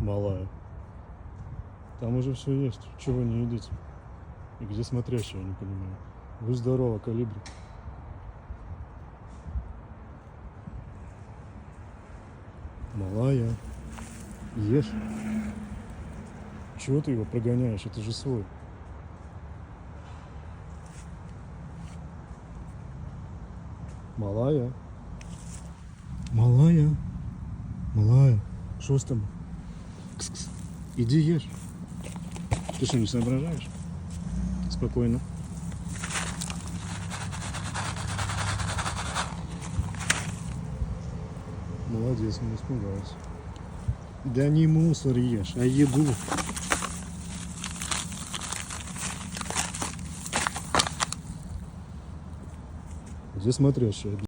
Малая. Там уже все есть. Чего вы не едите? И где смотрящий, я не понимаю. Вы здорово, Колибри. Малая. Ешь. Чего ты его прогоняешь? Это же свой. Малая. Малая. Малая. Что с тобой? Кс-кс. Иди ешь. Ты что, не соображаешь? Спокойно. Молодец, не испугался. Да не мусор ешь, а еду. Где смотрящая?